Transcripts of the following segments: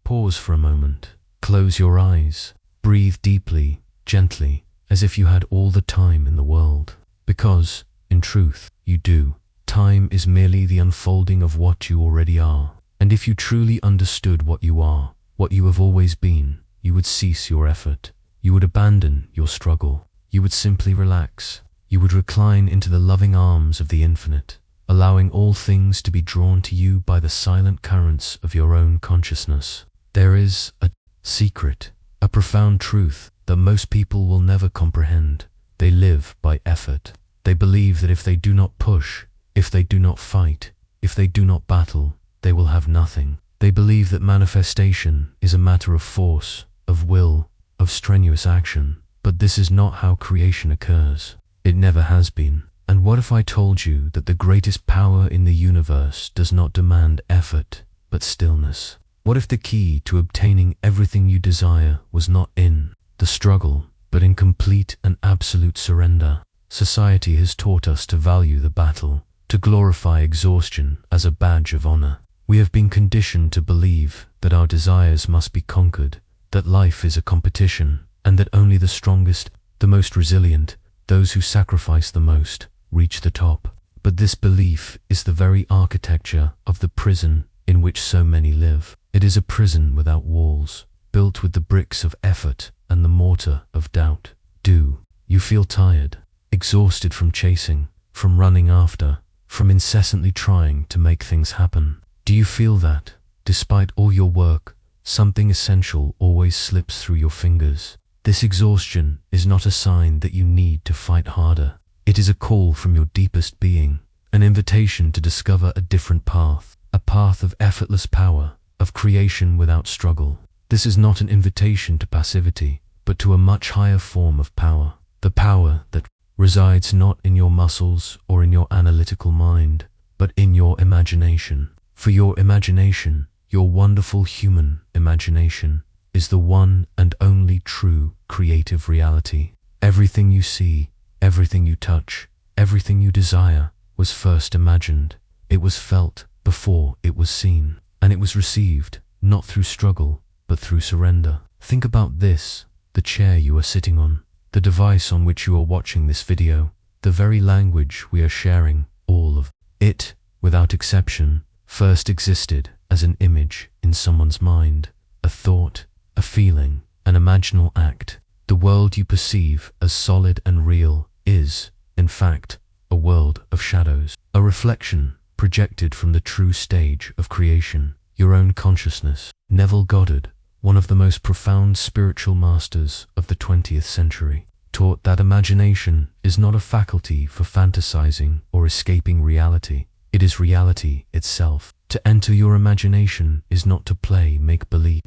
Pause for a moment. Close your eyes. Breathe deeply, gently, as if you had all the time in the world. Because, in truth, you do. Time is merely the unfolding of what you already are. And if you truly understood what you are, what you have always been, you would cease your effort. You would abandon your struggle. You would simply relax. You would recline into the loving arms of the infinite, allowing all things to be drawn to you by the silent currents of your own consciousness. There is a secret, a profound truth that most people will never comprehend. They live by effort. They believe that if they do not push, if they do not fight, if they do not battle, they will have nothing. They believe that manifestation is a matter of force, of will, of strenuous action. But this is not how creation occurs. It never has been. And what if I told you that the greatest power in the universe does not demand effort, but stillness? What if the key to obtaining everything you desire was not in the struggle, but in complete and absolute surrender? Society has taught us to value the battle, to glorify exhaustion as a badge of honor. We have been conditioned to believe that our desires must be conquered, that life is a competition, and that only the strongest, the most resilient, those who sacrifice the most, reach the top. But this belief is the very architecture of the prison in which so many live. It is a prison without walls, built with the bricks of effort and the mortar of doubt. Do you feel tired, exhausted from chasing, from running after, from incessantly trying to make things happen? Do you feel that, despite all your work, something essential always slips through your fingers? This exhaustion is not a sign that you need to fight harder. It is a call from your deepest being, an invitation to discover a different path, a path of effortless power, of creation without struggle. This is not an invitation to passivity, but to a much higher form of power, the power that resides not in your muscles or in your analytical mind, but in your imagination. For your imagination, your wonderful human imagination, is the one and only true creative reality. Everything you see, everything you touch, everything you desire was first imagined. It was felt before it was seen, and it was received not through struggle, but through surrender. Think about this: the chair you are sitting on, the device on which you are watching this video, the very language we are sharing, all of it, without exception, first existed as an image in someone's mind, a thought, a feeling, an imaginal act. The world you perceive as solid and real is, in fact, a world of shadows, a reflection projected from the true stage of creation, your own consciousness. Neville Goddard, one of the most profound spiritual masters of the 20th century, taught that imagination is not a faculty for fantasizing or escaping reality. It is reality itself. To enter your imagination is not to play make-believe,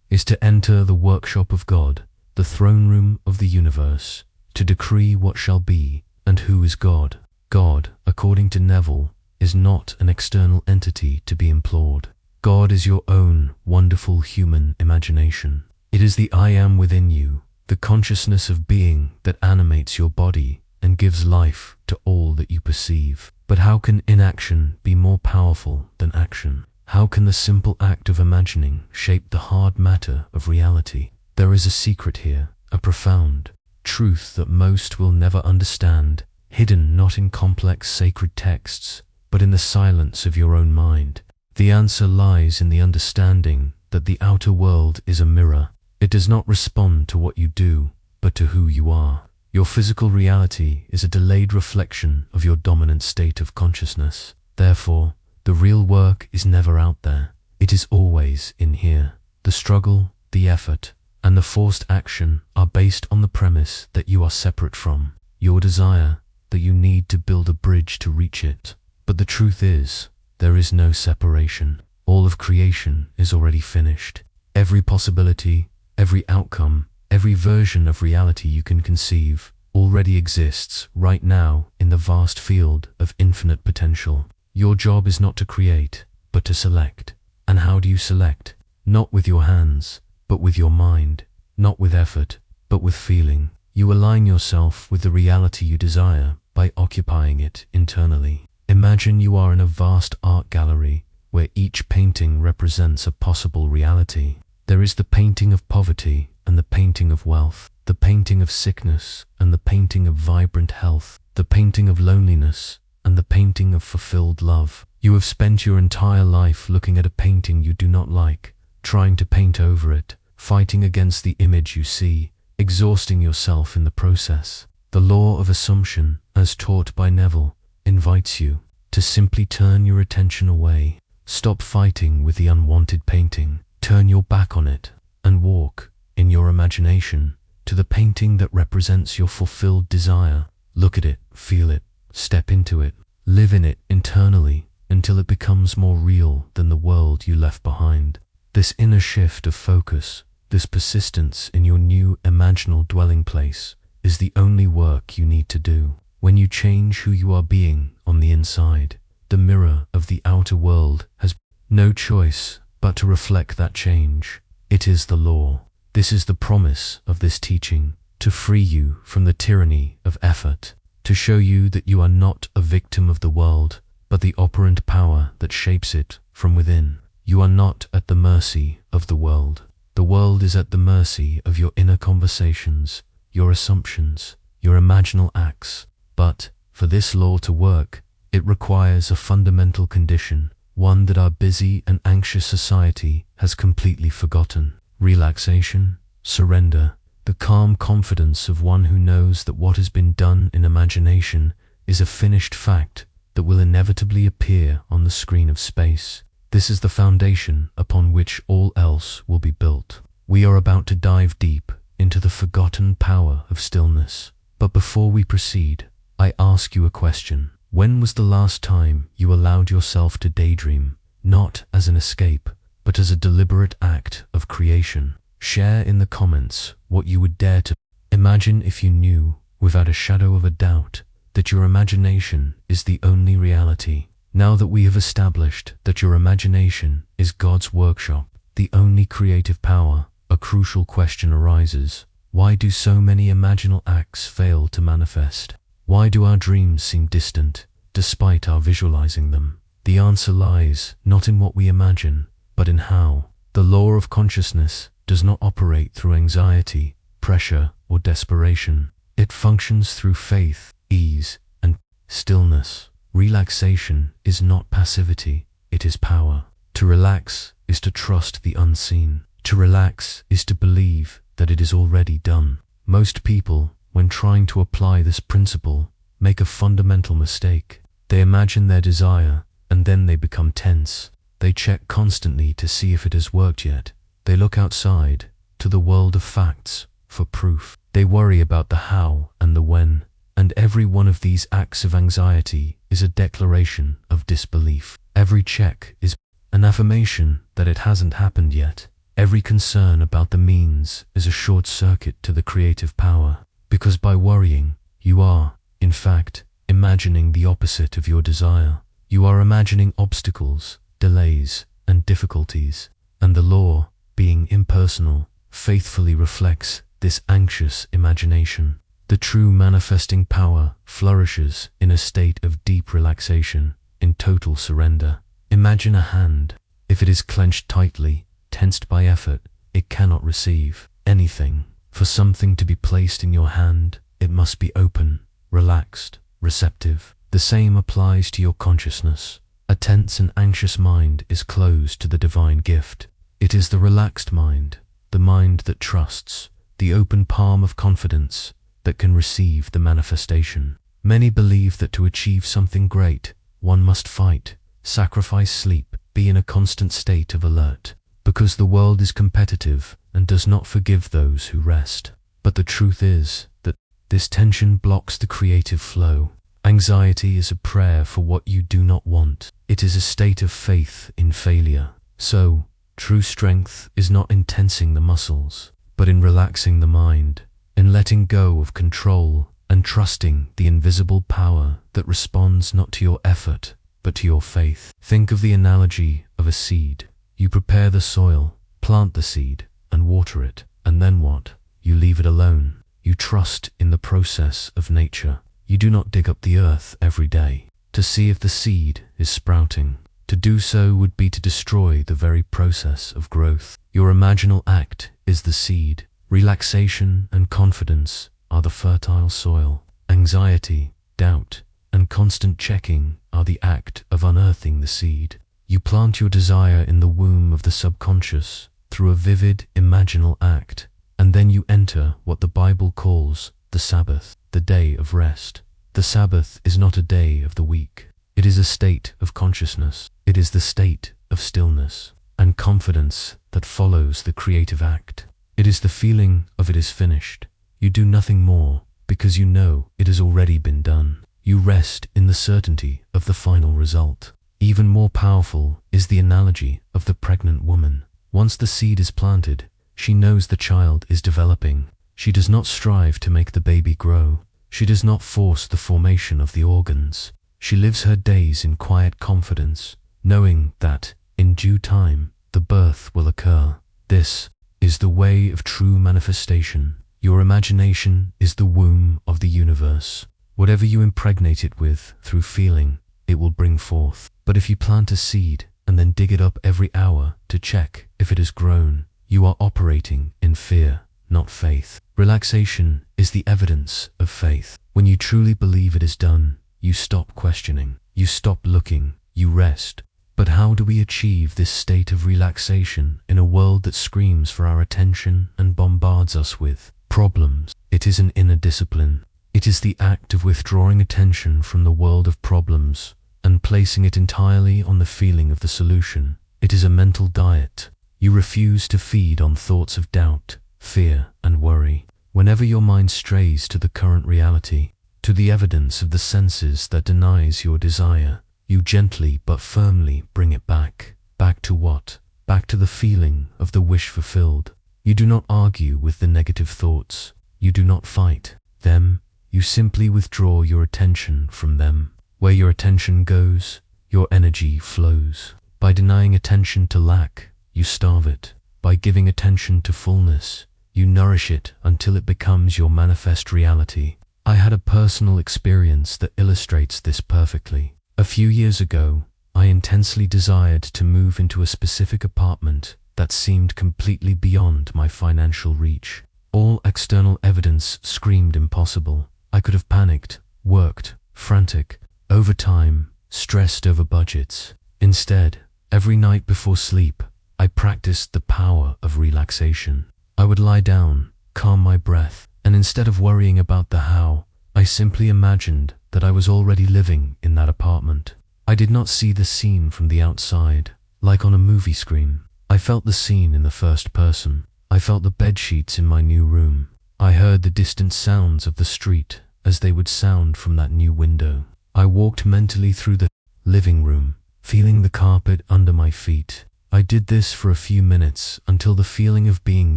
is to enter the workshop of God, the throne room of the universe, to decree what shall be and who is God. God, according to Neville, is not an external entity to be implored. God is your own wonderful human imagination. It is the I am within you, the consciousness of being that animates your body and gives life to all that you perceive. But how can inaction be more powerful than action? How can the simple act of imagining shape the hard matter of reality? There is a secret here, a profound truth that most will never understand, hidden not in complex sacred texts, but in the silence of your own mind. The answer lies in the understanding that the outer world is a mirror. It does not respond to what you do, but to who you are. Your physical reality is a delayed reflection of your dominant state of consciousness. Therefore, the real work is never out there. It is always in here. The struggle, the effort, and the forced action are based on the premise that you are separate from your desire, that you need to build a bridge to reach it. But the truth is, there is no separation. All of creation is already finished. Every possibility, every outcome, every version of reality you can conceive already exists right now in the vast field of infinite potential. Your job is not to create, but to select. And how do you select? Not with your hands, but with your mind. Not with effort, but with feeling. You align yourself with the reality you desire by occupying it internally. Imagine you are in a vast art gallery where each painting represents a possible reality. There is the painting of poverty and the painting of wealth, the painting of sickness and the painting of vibrant health, the painting of loneliness and the painting of fulfilled love. You have spent your entire life looking at a painting you do not like, trying to paint over it, fighting against the image you see, exhausting yourself in the process. The law of assumption, as taught by Neville, invites you to simply turn your attention away. Stop fighting with the unwanted painting, turn your back on it, and walk, in your imagination, to the painting that represents your fulfilled desire. Look at it, feel it, step into it, live in it internally until it becomes more real than the world you left behind. This inner shift of focus, this persistence in your new imaginal dwelling place, is the only work you need to do. When you change who you are being on the inside, the mirror of the outer world has no choice but to reflect that change. It is the law. This is the promise of this teaching, to free you from the tyranny of effort, to show you that you are not a victim of the world, but the operant power that shapes it from within. You are not at the mercy of the world. The world is at the mercy of your inner conversations, your assumptions, your imaginal acts. But for this law to work, it requires a fundamental condition, one that our busy and anxious society has completely forgotten: relaxation, surrender, the calm confidence of one who knows that what has been done in imagination is a finished fact that will inevitably appear on the screen of space. This is the foundation upon which all else will be built. We are about to dive deep into the forgotten power of stillness. But before we proceed, I ask you a question. When was the last time you allowed yourself to daydream, not as an escape, but as a deliberate act of creation? Share in the comments what you would dare to imagine if you knew, without a shadow of a doubt, that your imagination is the only reality. Now that we have established that your imagination is God's workshop, the only creative power, a crucial question arises. Why do so many imaginal acts fail to manifest? Why do our dreams seem distant, despite our visualizing them? The answer lies not in what we imagine, but in how. The law of consciousness does not operate through anxiety, pressure, or desperation. It functions through faith, ease, and stillness. Relaxation is not passivity, it is power. To relax is to trust the unseen. To relax is to believe that it is already done. Most people, when trying to apply this principle, make a fundamental mistake. They imagine their desire, and then they become tense. They check constantly to see if it has worked yet. They look outside, to the world of facts, for proof. They worry about the how and the when, and every one of these acts of anxiety is a declaration of disbelief. Every check is an affirmation that it hasn't happened yet. Every concern about the means is a short circuit to the creative power, because by worrying, you are, in fact, imagining the opposite of your desire. You are imagining obstacles, delays, and difficulties, and the law, being impersonal, faithfully reflects this anxious imagination. The true manifesting power flourishes in a state of deep relaxation, in total surrender. Imagine a hand. If it is clenched tightly, tensed by effort, it cannot receive anything. For something to be placed in your hand, it must be open, relaxed, receptive. The same applies to your consciousness. A tense and anxious mind is closed to the divine gift. It is the relaxed mind, the mind that trusts, the open palm of confidence, that can receive the manifestation. Many believe that to achieve something great, one must fight, sacrifice sleep, be in a constant state of alert, because the world is competitive and does not forgive those who rest. But the truth is that this tension blocks the creative flow. Anxiety is a prayer for what you do not want. It is a state of faith in failure. So, true strength is not in tensing the muscles, but in relaxing the mind, in letting go of control and trusting the invisible power that responds not to your effort, but to your faith. Think of the analogy of a seed. You prepare the soil, plant the seed, and water it, and then what? You leave it alone. You trust in the process of nature. You do not dig up the earth every day to see if the seed is sprouting, To do so would be to destroy the very process of growth. Your imaginal act is the seed. Relaxation and confidence are the fertile soil. Anxiety, doubt, and constant checking are the act of unearthing the seed. You plant your desire in the womb of the subconscious through a vivid imaginal act, and then you enter what the Bible calls the Sabbath, the day of rest. The Sabbath is not a day of the week. It is a state of consciousness. It is the state of stillness and confidence that follows the creative act. It is the feeling of it is finished. You do nothing more because you know it has already been done. You rest in the certainty of the final result. Even more powerful is the analogy of the pregnant woman. Once the seed is planted, she knows the child is developing. She does not strive to make the baby grow. She does not force the formation of the organs. She lives her days in quiet confidence, knowing that, in due time, the birth will occur. This is the way of true manifestation. Your imagination is the womb of the universe. Whatever you impregnate it with through feeling, it will bring forth. But if you plant a seed and then dig it up every hour to check if it has grown, you are operating in fear, not faith. Relaxation is the evidence of faith. When you truly believe it is done, you stop questioning, you stop looking, you rest. But how do we achieve this state of relaxation in a world that screams for our attention and bombards us with problems? It is an inner discipline. It is the act of withdrawing attention from the world of problems and placing it entirely on the feeling of the solution. It is a mental diet. You refuse to feed on thoughts of doubt, fear, and worry. Whenever your mind strays to the current reality, to the evidence of the senses that denies your desire, you gently but firmly bring it back. Back to what? Back to the feeling of the wish fulfilled. You do not argue with the negative thoughts. You do not fight them. You simply withdraw your attention from them. Where your attention goes, your energy flows. By denying attention to lack, you starve it. By giving attention to fullness, you nourish it until it becomes your manifest reality. I had a personal experience that illustrates this perfectly. A few years ago, I intensely desired to move into a specific apartment that seemed completely beyond my financial reach. All external evidence screamed impossible. I could have panicked, worked, frantic, overtime, stressed over budgets. Instead, every night before sleep, I practiced the power of relaxation. I would lie down, calm my breath, and instead of worrying about the how, I simply imagined that I was already living in that apartment. I did not see the scene from the outside, like on a movie screen. I felt the scene in the first person. I felt the bed sheets in my new room. I heard the distant sounds of the street as they would sound from that new window. I walked mentally through the living room, feeling the carpet under my feet. I did this for a few minutes until the feeling of being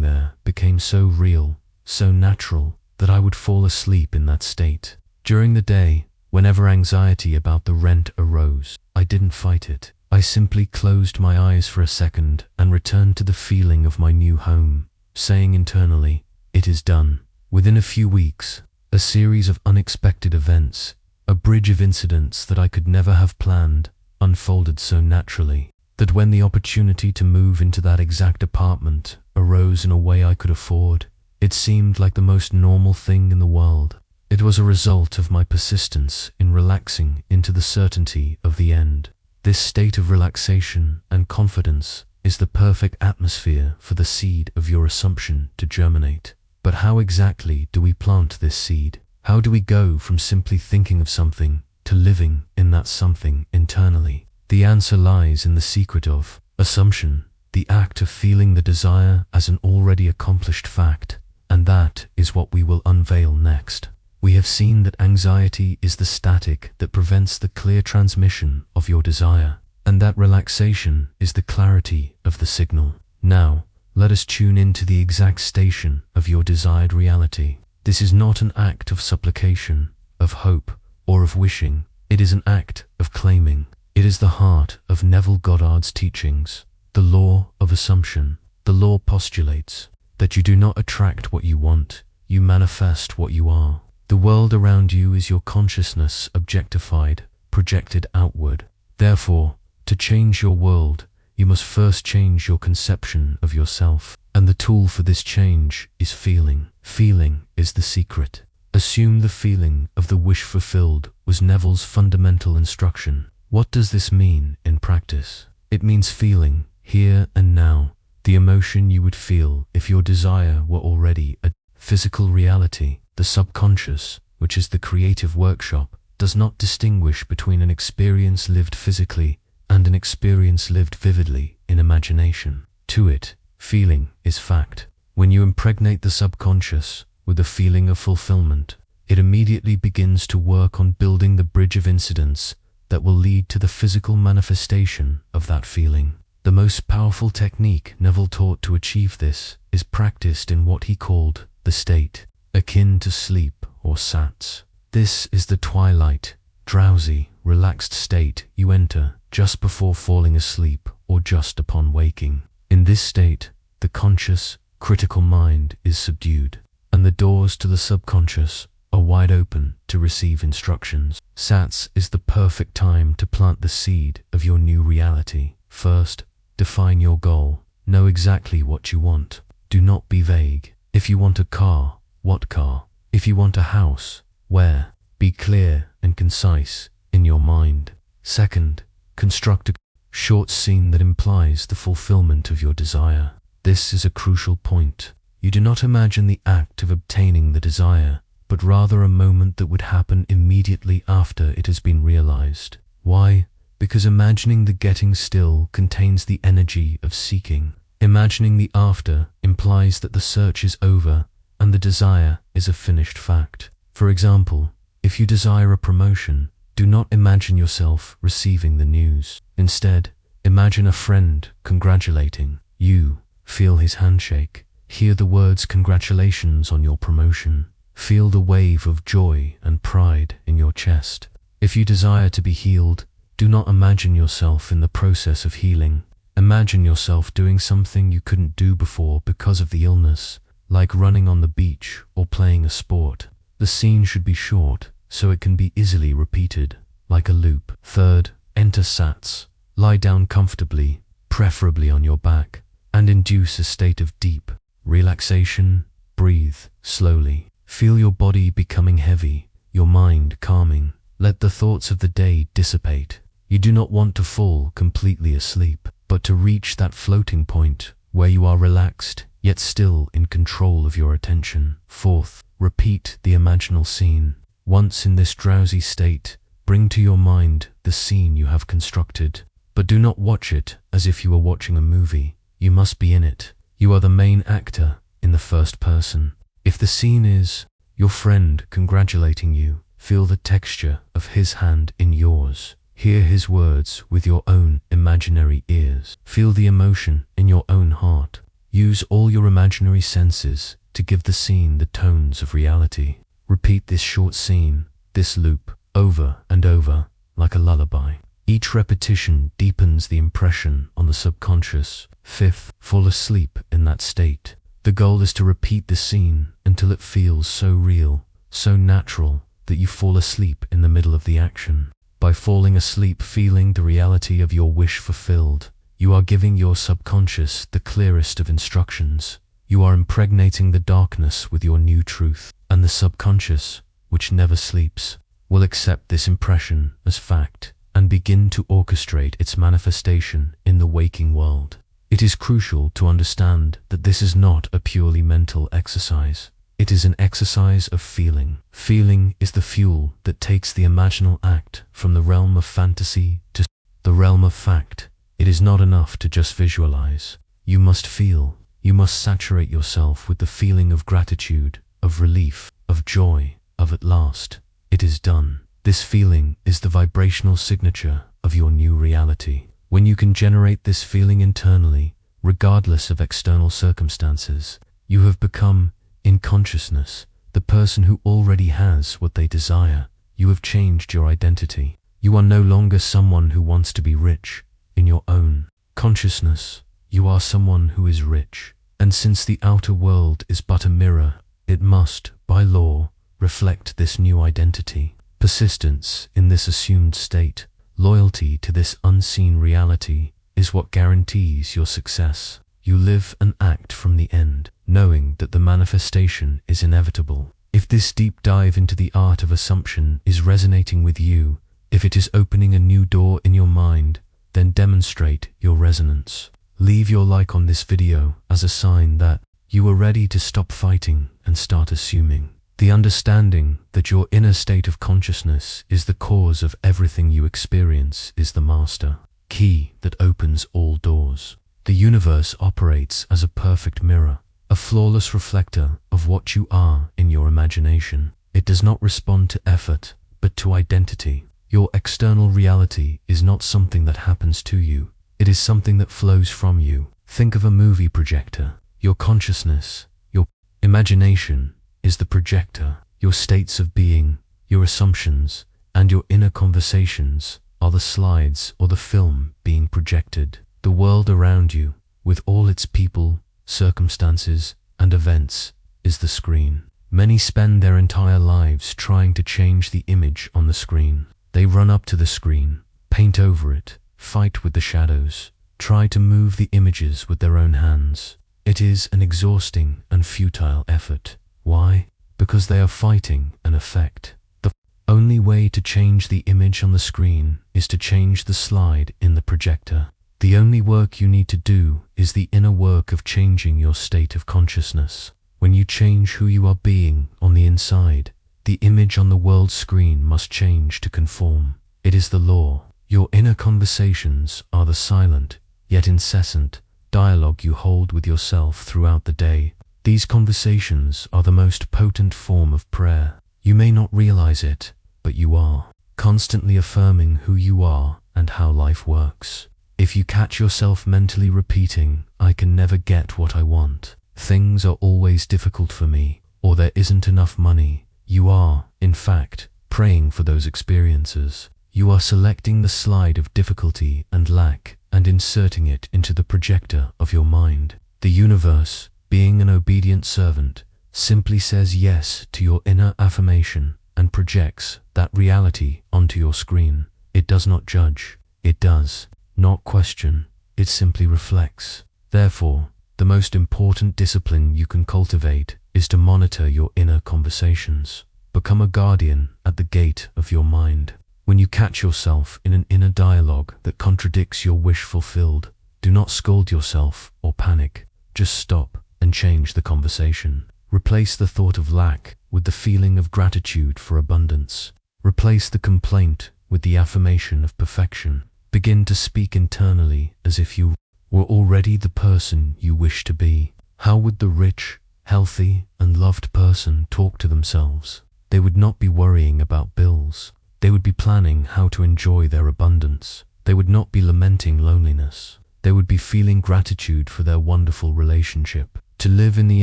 there became so real, so natural, that I would fall asleep in that state. During the day, whenever anxiety about the rent arose, I didn't fight it. I simply closed my eyes for a second and returned to the feeling of my new home, saying internally, "It is done." Within a few weeks, a series of unexpected events, a bridge of incidents that I could never have planned, unfolded so naturally that when the opportunity to move into that exact apartment arose in a way I could afford, it seemed like the most normal thing in the world. It was a result of my persistence in relaxing into the certainty of the end. This state of relaxation and confidence is the perfect atmosphere for the seed of your assumption to germinate. But how exactly do we plant this seed? How do we go from simply thinking of something to living in that something internally? The answer lies in the secret of assumption, the act of feeling the desire as an already accomplished fact, and that is what we will unveil next. We have seen that anxiety is the static that prevents the clear transmission of your desire, and that relaxation is the clarity of the signal. Now, let us tune into the exact station of your desired reality. This is not an act of supplication, of hope, or of wishing. It is an act of claiming. It is the heart of Neville Goddard's teachings, the law of assumption. The law postulates that you do not attract what you want, you manifest what you are. The world around you is your consciousness objectified, projected outward. Therefore, To change your world, you must first change your conception of yourself. And the tool for this change is feeling. Feeling is the secret. Assume the feeling of the wish fulfilled was Neville's fundamental instruction. What does this mean in practice? It means feeling, here and now, the emotion you would feel if your desire were already a physical reality. The subconscious, which is the creative workshop, does not distinguish between an experience lived physically and an experience lived vividly in imagination. To it, feeling is fact. When you impregnate the subconscious with a feeling of fulfillment, it immediately begins to work on building the bridge of incidents that will lead to the physical manifestation of that feeling. The most powerful technique Neville taught to achieve this is practiced in what he called the state, akin to sleep or sats. This is the twilight, drowsy, relaxed state you enter just before falling asleep or just upon waking. In this state, the conscious, critical mind is subdued, and the doors to the subconscious are wide open to receive instructions. Sats is the perfect time to plant the seed of your new reality. First, define your goal. Know exactly what you want. Do not be vague. If you want a car, what car? If you want a house, where? Be clear and concise in your mind. Second, construct a short scene that implies the fulfillment of your desire. This is a crucial point. You do not imagine the act of obtaining the desire, but rather a moment that would happen immediately after it has been realized. Why? Because imagining the getting still contains the energy of seeking. Imagining the after implies that the search is over and the desire is a finished fact. For example, if you desire a promotion, do not imagine yourself receiving the news. Instead, imagine a friend congratulating you. Feel his handshake. Hear the words congratulations on your promotion. Feel the wave of joy and pride in your chest. If you desire to be healed, do not imagine yourself in the process of healing. Imagine yourself doing something you couldn't do before because of the illness, like running on the beach or playing a sport. The scene should be short, so it can be easily repeated, like a loop. Third, enter sats. Lie down comfortably, preferably on your back, and induce a state of deep relaxation. Breathe slowly. Feel your body becoming heavy, your mind calming. Let the thoughts of the day dissipate. You do not want to fall completely asleep, but to reach that floating point where you are relaxed, yet still in control of your attention. Fourth, repeat the imaginal scene. Once in this drowsy state, bring to your mind the scene you have constructed, but do not watch it as if you were watching a movie. You must be in it. You are the main actor in the first person. If the scene is your friend congratulating you, feel the texture of his hand in yours. Hear his words with your own imaginary ears. Feel the emotion in your own heart. Use all your imaginary senses to give the scene the tones of reality. Repeat this short scene, this loop, over and over, like a lullaby. Each repetition deepens the impression on the subconscious. Fifth, fall asleep in that state. The goal is to repeat the scene until it feels so real, so natural, that you fall asleep in the middle of the action. By falling asleep feeling the reality of your wish fulfilled, you are giving your subconscious the clearest of instructions. You are impregnating the darkness with your new truth, and the subconscious, which never sleeps, will accept this impression as fact and begin to orchestrate its manifestation in the waking world. It is crucial to understand that this is not a purely mental exercise. It is an exercise of feeling. Feeling is the fuel that takes the imaginal act from the realm of fantasy to the realm of fact. It is not enough to just visualize. You must feel. You must saturate yourself with the feeling of gratitude, of relief, of joy, of at last, it is done. This feeling is the vibrational signature of your new reality. When you can generate this feeling internally, regardless of external circumstances, you have become, in consciousness, the person who already has what they desire. You have changed your identity. You are no longer someone who wants to be rich. In your own consciousness, you are someone who is rich. And since the outer world is but a mirror, it must, by law, reflect this new identity. Persistence in this assumed state, Loyalty to this unseen reality is what guarantees your success. You live and act from the end, knowing that the manifestation is inevitable. If this deep dive into the art of assumption is resonating with you, if it is opening a new door in your mind, then demonstrate your resonance. Leave your like on this video as a sign that you are ready to stop fighting and start assuming. The understanding that your inner state of consciousness is the cause of everything you experience is the master key that opens all doors. The universe operates as a perfect mirror, a flawless reflector of what you are in your imagination. It does not respond to effort, but to identity. Your external reality is not something that happens to you. It is something that flows from you. Think of a movie projector. Your consciousness, your imagination, is the projector. Your states of being, your assumptions, and your inner conversations are the slides or the film being projected. The world around you, with all its people, circumstances, and events, is the screen. Many spend their entire lives trying to change the image on the screen. They run up to the screen, paint over it, fight with the shadows, try to move the images with their own hands. It is an exhausting and futile effort. Why? Because they are fighting an effect. The only way to change the image on the screen is to change the slide in the projector. The only work you need to do is the inner work of changing your state of consciousness. When you change who you are being on the inside, the image on the world screen must change to conform. It is the law. Your inner conversations are the silent, yet incessant, dialogue you hold with yourself throughout the day. These conversations are the most potent form of prayer. You may not realize it, but you are constantly affirming who you are and how life works. If you catch yourself mentally repeating, "I can never get what I want," "things are always difficult for me," or "there isn't enough money," you are, in fact, praying for those experiences. You are selecting the slide of difficulty and lack and inserting it into the projector of your mind. The universe, being an obedient servant, simply says yes to your inner affirmation and projects that reality onto your screen. It does not judge. It does not question. It simply reflects. Therefore, the most important discipline you can cultivate is to monitor your inner conversations. Become a guardian at the gate of your mind. When you catch yourself in an inner dialogue that contradicts your wish fulfilled, do not scold yourself or panic. Just stop and change the conversation. Replace the thought of lack with the feeling of gratitude for abundance. Replace the complaint with the affirmation of perfection. Begin to speak internally as if you were already the person you wish to be. How would the rich, healthy, and loved person talk to themselves? They would not be worrying about bills. They would be planning how to enjoy their abundance. They would not be lamenting loneliness. They would be feeling gratitude for their wonderful relationship. To live in the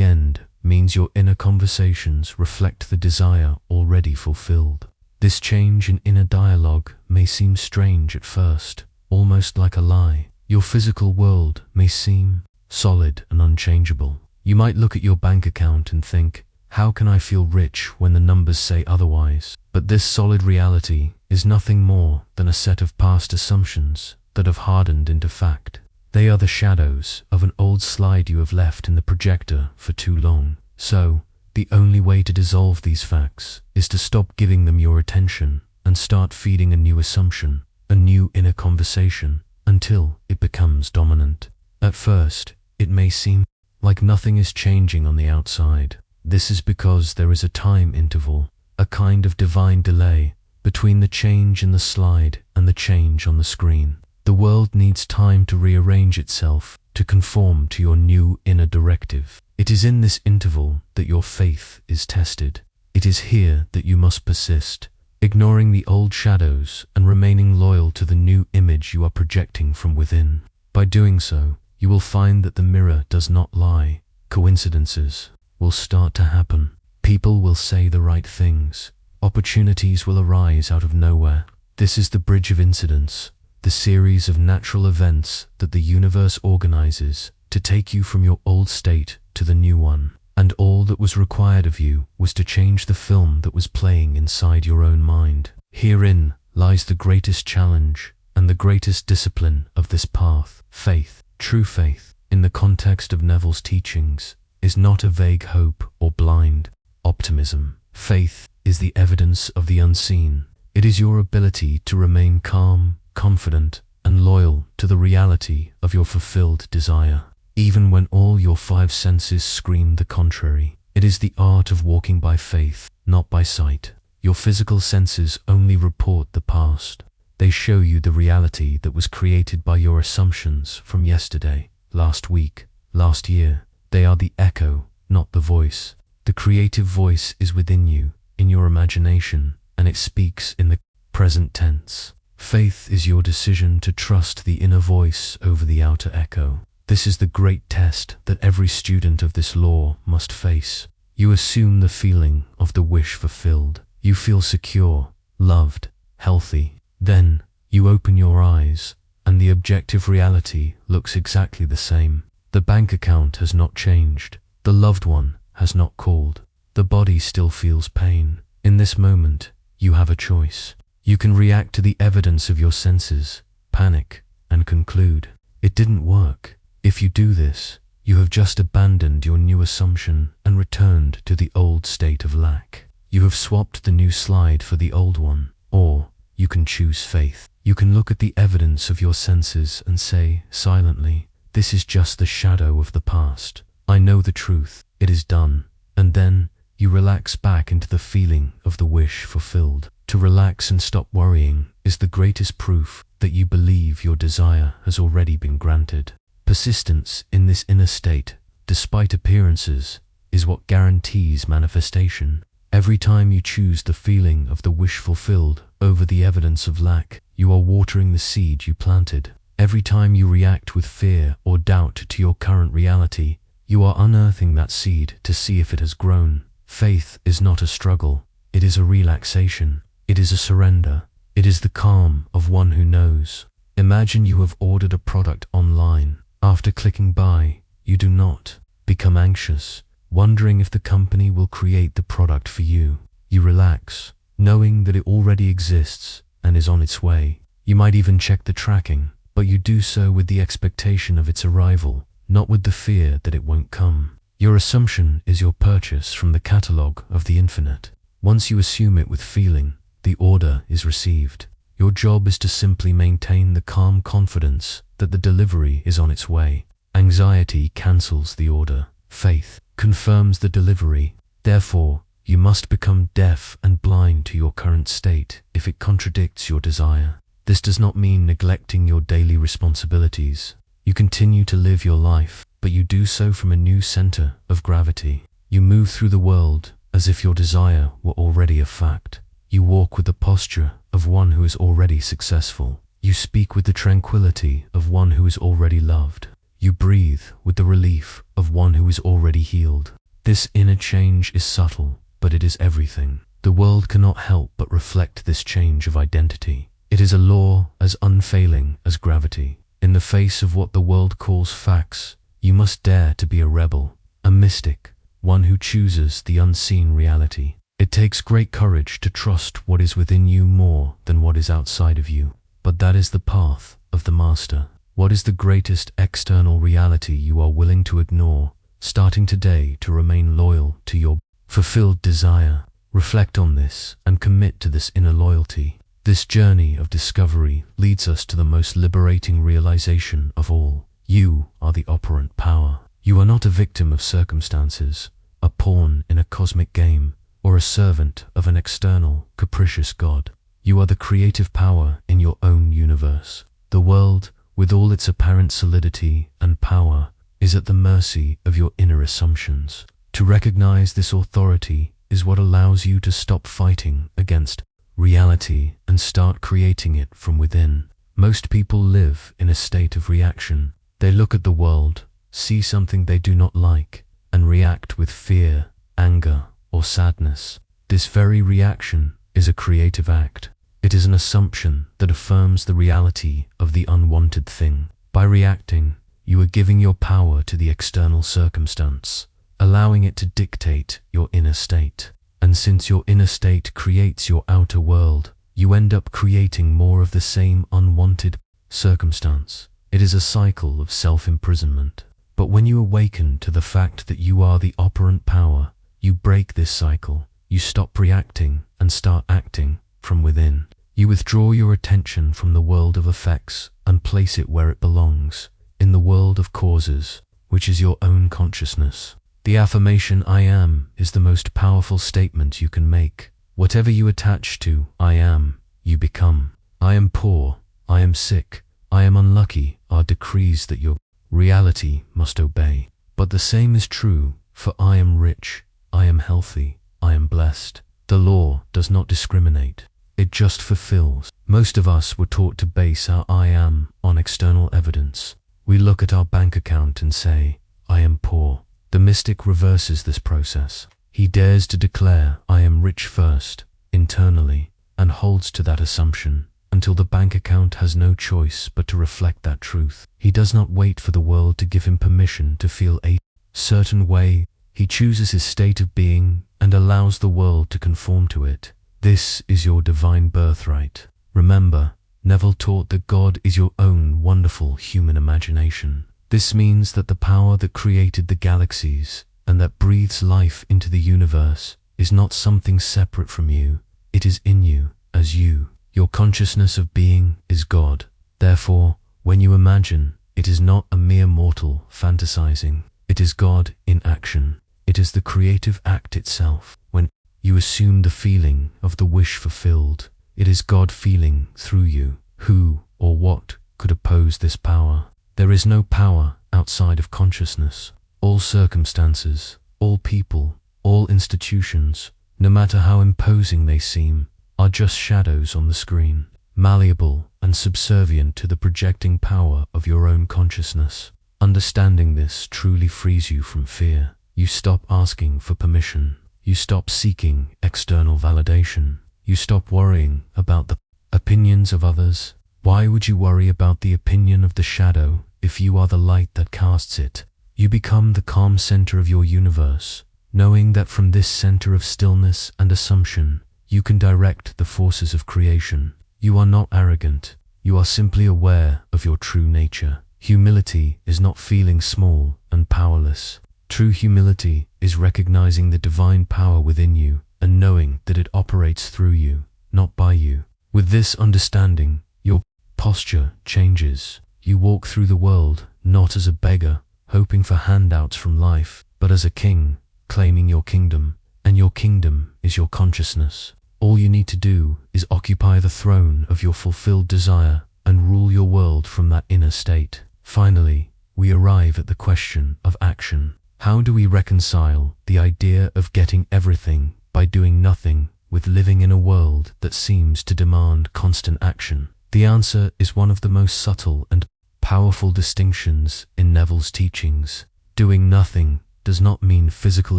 end means your inner conversations reflect the desire already fulfilled. This change in inner dialogue may seem strange at first, almost like a lie. Your physical world may seem solid and unchangeable. You might look at your bank account and think, "How can I feel rich when the numbers say otherwise?" But this solid reality is nothing more than a set of past assumptions that have hardened into fact. They are the shadows of an old slide you have left in the projector for too long. So, the only way to dissolve these facts is to stop giving them your attention and start feeding a new assumption, a new inner conversation, until it becomes dominant. At first, it may seem like nothing is changing on the outside. This is because there is a time interval, a kind of divine delay, between the change in the slide and the change on the screen. The world needs time to rearrange itself to conform to your new inner directive. It is in this interval that your faith is tested. It is here that you must persist, ignoring the old shadows and remaining loyal to the new image you are projecting from within. By doing so, you will find that the mirror does not lie. Coincidences will start to happen. People will say the right things. Opportunities will arise out of nowhere. This is the bridge of incidents, the series of natural events that the universe organizes to take you from your old state to the new one. And all that was required of you was to change the film that was playing inside your own mind. Herein lies the greatest challenge and the greatest discipline of this path. Faith, true faith, in the context of Neville's teachings, is not a vague hope or blind optimism. Faith is the evidence of the unseen. It is your ability to remain calm, confident, and loyal to the reality of your fulfilled desire, even when all your five senses scream the contrary. It is the art of walking by faith, not by sight. Your physical senses only report the past. They show you the reality that was created by your assumptions from yesterday, last week, last year. They are the echo, not the voice. The creative voice is within you, in your imagination, and it speaks in the present tense. Faith is your decision to trust the inner voice over the outer echo. This is the great test that every student of this law must face. You assume the feeling of the wish fulfilled. You feel secure, loved, healthy. Then, you open your eyes, and the objective reality looks exactly the same. The bank account has not changed. The loved one has not called. The body still feels pain. In this moment, you have a choice. You can react to the evidence of your senses, panic, and conclude, "It didn't work." If you do this, you have just abandoned your new assumption and returned to the old state of lack. You have swapped the new slide for the old one. Or, you can choose faith. You can look at the evidence of your senses and say, silently, "This is just the shadow of the past. I know the truth. It is done." And then, you relax back into the feeling of the wish fulfilled. To relax and stop worrying is the greatest proof that you believe your desire has already been granted. Persistence in this inner state, despite appearances, is what guarantees manifestation. Every time you choose the feeling of the wish fulfilled over the evidence of lack, you are watering the seed you planted. Every time you react with fear or doubt to your current reality, you are unearthing that seed to see if it has grown. Faith is not a struggle. It is a relaxation. It is a surrender. It is the calm of one who knows. Imagine you have ordered a product online. After clicking buy, you do not become anxious, wondering if the company will create the product for you. You relax, knowing that it already exists and is on its way. You might even check the tracking, but you do so with the expectation of its arrival, not with the fear that it won't come. Your assumption is your purchase from the catalogue of the infinite. Once you assume it with feeling, the order is received. Your job is to simply maintain the calm confidence that the delivery is on its way. Anxiety cancels the order. Faith confirms the delivery. Therefore, you must become deaf and blind to your current state if it contradicts your desire. This does not mean neglecting your daily responsibilities. You continue to live your life, but you do so from a new center of gravity. You move through the world as if your desire were already a fact. You walk with the posture of one who is already successful. You speak with the tranquility of one who is already loved. You breathe with the relief of one who is already healed. This inner change is subtle, but it is everything. The world cannot help but reflect this change of identity. It is a law as unfailing as gravity. In the face of what the world calls facts, you must dare to be a rebel, a mystic, one who chooses the unseen reality. It takes great courage to trust what is within you more than what is outside of you. But that is the path of the master. What is the greatest external reality you are willing to ignore, starting today to remain loyal to your fulfilled desire? Reflect on this and commit to this inner loyalty. This journey of discovery leads us to the most liberating realization of all. You are the operant power. You are not a victim of circumstances, a pawn in a cosmic game, or a servant of an external, capricious God. You are the creative power in your own universe. The world, with all its apparent solidity and power, is at the mercy of your inner assumptions. To recognize this authority is what allows you to stop fighting against reality and start creating it from within. Most people live in a state of reaction. They look at the world, see something they do not like, and react with fear, anger, or sadness. This very reaction is a creative act. It is an assumption that affirms the reality of the unwanted thing. By reacting, you are giving your power to the external circumstance, allowing it to dictate your inner state. And since your inner state creates your outer world, you end up creating more of the same unwanted circumstance. It is a cycle of self-imprisonment. But when you awaken to the fact that you are the operant power, you break this cycle. You stop reacting and start acting from within. You withdraw your attention from the world of effects and place it where it belongs, in the world of causes, which is your own consciousness. The affirmation "I am" is the most powerful statement you can make. Whatever you attach to "I am," you become. I am poor, I am sick, I am unlucky are decrees that your reality must obey. But the same is true for I am rich, I am healthy, I am blessed. The law does not discriminate. It just fulfills. Most of us were taught to base our "I am" on external evidence. We look at our bank account and say, "I am poor." The mystic reverses this process. He dares to declare "I am rich" first, internally, and holds to that assumption until the bank account has no choice but to reflect that truth. He does not wait for the world to give him permission to feel a certain way. He chooses his state of being and allows the world to conform to it. This is your divine birthright. Remember, Neville taught that God is your own wonderful human imagination. This means that the power that created the galaxies and that breathes life into the universe is not something separate from you. It is in you, as you. Your consciousness of being is God. Therefore, when you imagine, it is not a mere mortal fantasizing. It is God in action. It is the creative act itself. When you assume the feeling of the wish fulfilled, it is God feeling through you. Who or what could oppose this power? There is no power outside of consciousness. All circumstances, all people, all institutions, no matter how imposing they seem, are just shadows on the screen, malleable and subservient to the projecting power of your own consciousness. Understanding this truly frees you from fear. You stop asking for permission. You stop seeking external validation. You stop worrying about the opinions of others. Why would you worry about the opinion of the shadow if you are the light that casts it? You become the calm center of your universe, knowing that from this center of stillness and assumption, you can direct the forces of creation. You are not arrogant. You are simply aware of your true nature. Humility is not feeling small and powerless. True humility is recognizing the divine power within you and knowing that it operates through you, not by you. With this understanding, your posture changes. You walk through the world not as a beggar, hoping for handouts from life, but as a king, claiming your kingdom, and your kingdom is your consciousness. All you need to do is occupy the throne of your fulfilled desire and rule your world from that inner state. Finally, we arrive at the question of action. How do we reconcile the idea of getting everything by doing nothing with living in a world that seems to demand constant action? The answer is one of the most subtle and powerful distinctions in Neville's teachings. Doing nothing does not mean physical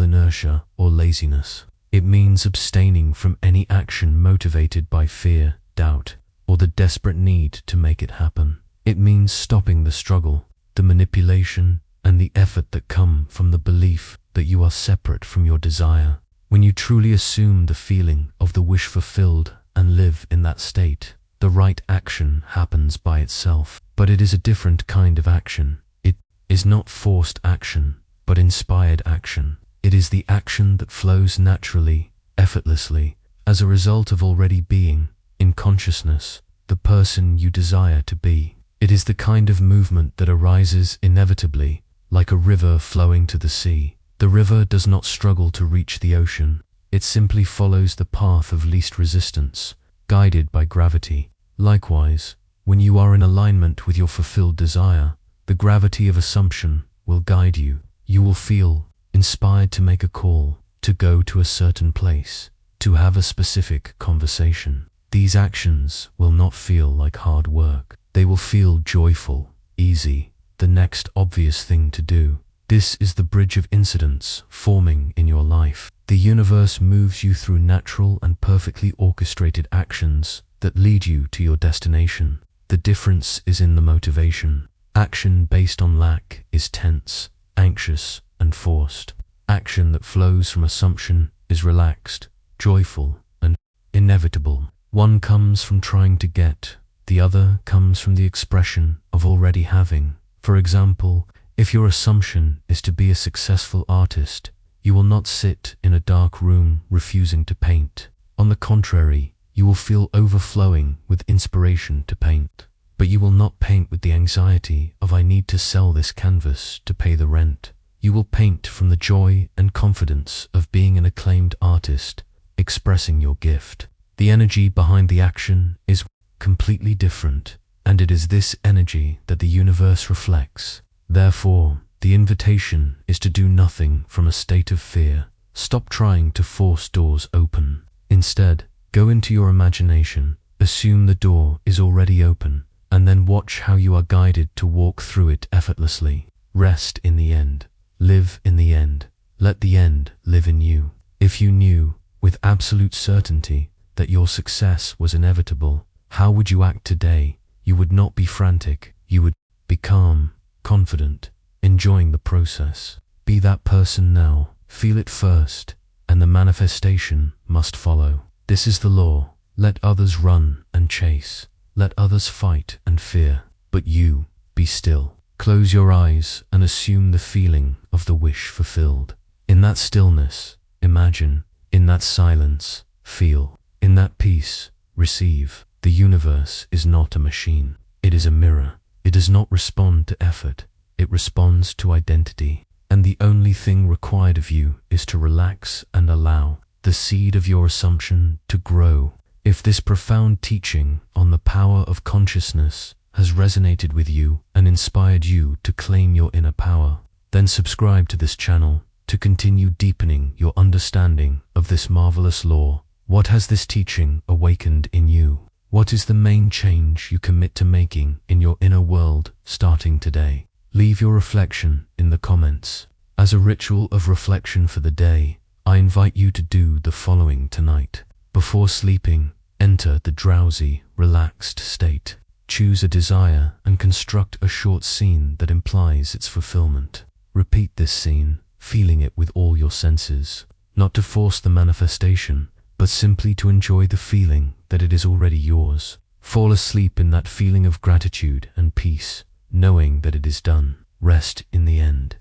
inertia or laziness. It means abstaining from any action motivated by fear, doubt, or the desperate need to make it happen. It means stopping the struggle, the manipulation, and the effort that come from the belief that you are separate from your desire. When you truly assume the feeling of the wish fulfilled and live in that state, the right action happens by itself. But it is a different kind of action. It is not forced action, but inspired action. It is the action that flows naturally, effortlessly, as a result of already being, in consciousness, the person you desire to be. It is the kind of movement that arises inevitably, like a river flowing to the sea. The river does not struggle to reach the ocean. It simply follows the path of least resistance, guided by gravity. Likewise, when you are in alignment with your fulfilled desire, the gravity of assumption will guide you. You will feel inspired to make a call, to go to a certain place, to have a specific conversation. These actions will not feel like hard work. They will feel joyful, easy, the next obvious thing to do. This is the bridge of incidents forming in your life. The universe moves you through natural and perfectly orchestrated actions that lead you to your destination. The difference is in the motivation. Action based on lack is tense, anxious, and forced. Action that flows from assumption is relaxed, joyful, and inevitable. One comes from trying to get, the other comes from the expression of already having. For example, if your assumption is to be a successful artist, you will not sit in a dark room refusing to paint. On the contrary, you will feel overflowing with inspiration to paint. But you will not paint with the anxiety of I need to sell this canvas to pay the rent. You will paint from the joy and confidence of being an acclaimed artist, expressing your gift. The energy behind the action is completely different, and it is this energy that the universe reflects. Therefore, the invitation is to do nothing from a state of fear. Stop trying to force doors open. Instead, go into your imagination, assume the door is already open, and then watch how you are guided to walk through it effortlessly. Rest in the end. Live in the end. Let the end live in you. If you knew, with absolute certainty, that your success was inevitable, how would you act today? You would not be frantic. You would be calm, confident, enjoying the process. Be that person now. Feel it first, and the manifestation must follow. This is the law. Let others run and chase. Let others fight and fear. But you, be still. Close your eyes and assume the feeling of the wish fulfilled. In that stillness, imagine. In that silence, feel. In that peace, receive. The universe is not a machine. It is a mirror. It does not respond to effort. It responds to identity. And the only thing required of you is to relax and allow the seed of your assumption to grow. If this profound teaching on the power of consciousness has resonated with you and inspired you to claim your inner power, then subscribe to this channel to continue deepening your understanding of this marvelous law. What has this teaching awakened in you? What is the main change you commit to making in your inner world starting today? Leave your reflection in the comments. As a ritual of reflection for the day, I invite you to do the following tonight. Before sleeping, enter the drowsy, relaxed state. Choose a desire and construct a short scene that implies its fulfillment. Repeat this scene, feeling it with all your senses, not to force the manifestation, but simply to enjoy the feeling that it is already yours. Fall asleep in that feeling of gratitude and peace, knowing that it is done. Rest in the end.